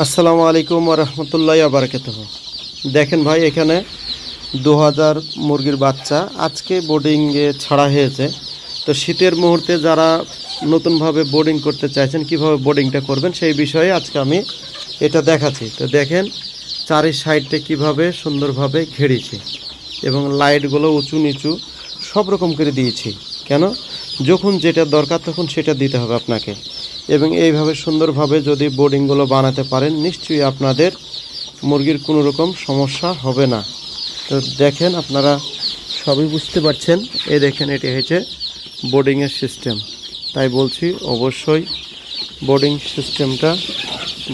আসসালামু আলাইকুম ওয়া রাহমাতুল্লাহি ওয়া বারাকাতুহু। দেখেন ভাই, এখানে 2000 মুরগির বাচ্চা আজকে বোর্ডিংয়ে ছাড়া হয়েছে। তো শীতের মুহূর্তে যারা নতুনভাবে বোর্ডিং করতে চাইছেন, কিভাবে বোর্ডিংটা করবেন সেই বিষয়ে আজকে আমি এটা দেখাচ্ছি। তো দেখেন চারি সাইডটা কিভাবে সুন্দরভাবে ঘেরেছি এবং লাইটগুলো উঁচু নিচু সব রকম করে দিয়েছি। কেন? যখন যেটা দরকার তখন সেটা দিতে হবে আপনাকে। এবং এইভাবে সুন্দরভাবে যদি বোর্ডিংগুলো বানাতে পারেন, নিশ্চয়ই আপনাদের মুরগির কোনো রকম সমস্যা হবে না। তো দেখেন, আপনারা সবই বুঝতে পারছেন। এই দেখেন, এটি হচ্ছে বোর্ডিংয়ের সিস্টেম। তাই বলছি অবশ্যই বোর্ডিং সিস্টেমটা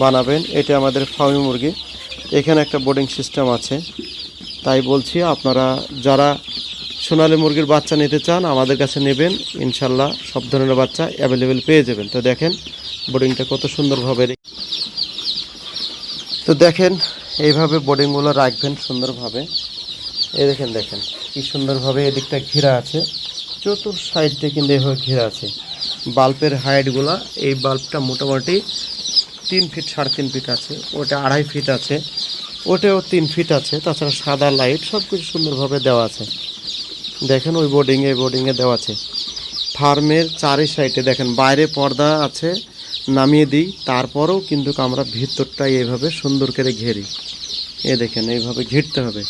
বানাবেন। এটা আমাদের ফার্মি মুরগি, এখানে একটা বোর্ডিং সিস্টেম আছে। তাই বলছি আপনারা যারা সোনালী মুরগির বাচ্চা নিতে চান আমাদের কাছে নেবেন, ইনশাল্লাহ সব ধরনের বাচ্চা অ্যাভেলেবেল পেয়ে যাবেন। তো দেখেন বোর্ডিংটা কত সুন্দরভাবে। তো দেখেন এইভাবে বোর্ডিংগুলো রাখবেন সুন্দরভাবে। এই দেখেন কি সুন্দরভাবে এদিকটা ঘেরা আছে, চতুর সাইডটা কিন্তু এভাবে ঘেরা আছে। বাল্বের হাইটগুলো, এই বাল্বটা মোটামুটি 3 ফিট 3.5 ফিট আছে, ওটা 2.5 ফিট আছে, ওটাও 3 ফিট আছে। তাছাড়া সাদা লাইট সব কিছু সুন্দরভাবে দেওয়া আছে। দেখেন ওই বোর্ডিংয়ে দেওয়া আছে। ফার্মের চারি সাইডে দেখেন বাইরে পর্দা আছে, নামিয়ে দিই, তারপরেও কিন্তু আমরা ভিতরটা এইভাবে সুন্দর করে ঘেরি। এ দেখেন এইভাবে ঘিরতে হবে।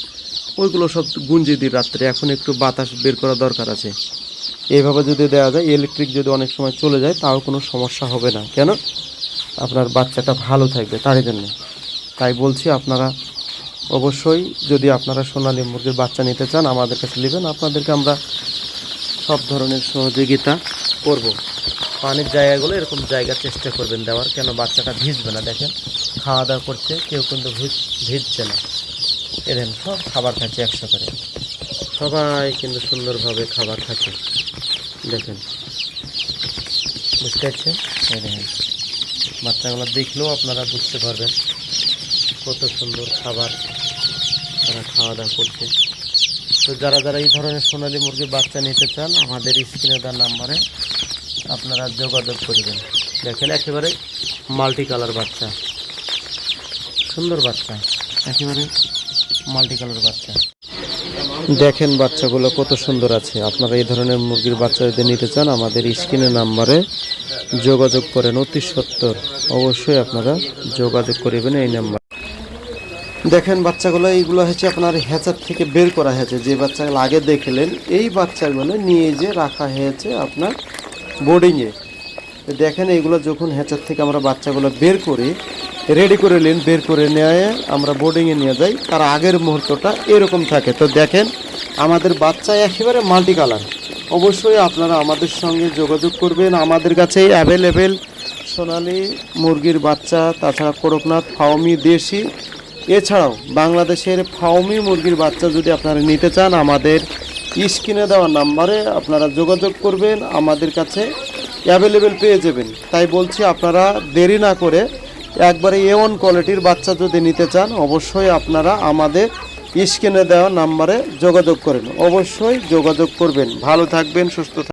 ওইগুলো সব গুঞ্জি দিই রাত্রে, এখন একটু বাতাস বের করা দরকার আছে। এইভাবে যদি দেওয়া যায়, ইলেকট্রিক যদি অনেক সময় চলে যায় তাও কোনো সমস্যা হবে না। কেন? আপনার বাচ্চাটা ভালো থাকবে তারই জন্য। তাই বলছি আপনারা অবশ্যই যদি আপনারা সোনালী মুরগির বাচ্চা নিতে চান আমাদের কাছে নেবেন, আপনাদেরকে আমরা সব ধরনের সহযোগিতা করব। পানির জায়গাগুলো এরকম জায়গা চেষ্টা করবেন দেওয়ার, কেন বাচ্চাটা ভিজবে না। দেখেন খাওয়া দাওয়া করছে, কেউ কিন্তু ভিজছে না। এদের সব খাবার খাচ্ছে একশো করে, সবাই কিন্তু সুন্দরভাবে খাবার খাচ্ছে। দেখেন, বুঝতে পারছেন? এই দেখেন বাচ্চাগুলো দেখলেও আপনারা বুঝতে পারবেন কত সুন্দর খাবার তারা খাওয়া দাওয়া করছে। তো যারা এই ধরনের সোনালী মুরগির বাচ্চা নিতে চান আমাদের স্ক্রিনে দেওয়া নাম্বারে আপনারা যোগাযোগ করবেন। দেখেন একেবারে মাল্টি কালার বাচ্চা, সুন্দর বাচ্চা, একেবারে মাল্টি কালার বাচ্চা। দেখেন বাচ্চাগুলো কত সুন্দর আছে। আপনারা এই ধরনের মুরগির বাচ্চা যদি নিতে চান আমাদের স্ক্রিনে নাম্বারে যোগাযোগ করেন, অতি সত্বর অবশ্যই আপনারা যোগাযোগ করবেন এই নাম্বার। দেখেন বাচ্চাগুলো, এইগুলো হচ্ছে আপনার হ্যাচার থেকে বের করা হয়েছে। যে বাচ্চাগুলো আগে দেখলেন এই বাচ্চাগুলো নিয়ে যে রাখা হয়েছে আপনার বোর্ডিংয়ে। দেখেন এইগুলো যখন হ্যাচার থেকে আমরা বাচ্চাগুলো বের করি, রেডি করে নিন, বের করে নিয়ে আমরা বোর্ডিংয়ে নিয়ে যাই, তার আগের মুহূর্তটা এরকম থাকে। তো দেখেন আমাদের বাচ্চা একেবারে মাল্টি কালার। অবশ্যই আপনারা আমাদের সঙ্গে যোগাযোগ করবেন। আমাদের কাছে অ্যাভেলেবেল সোনালী মুরগির বাচ্চা, তাছাড়া করকনাথ, ফার্মি, দেশি, এছাড়াও বাংলাদেশের ফার্মি মুরগির বাচ্চা যদি আপনারা নিতে চান আমাদের স্ক্রিনে দেওয়া নাম্বারে আপনারা যোগাযোগ করবেন, আমাদের কাছে অ্যাভেলেবেল পেয়ে যাবেন। তাই বলছি আপনারা দেরি না করে একবারে A1 কোয়ালিটির বাচ্চা যদি নিতে চান অবশ্যই আপনারা আমাদের স্ক্রিনে দেওয়া নাম্বারে যোগাযোগ করেন, অবশ্যই যোগাযোগ করবেন। ভালো থাকবেন, সুস্থ থাকবেন।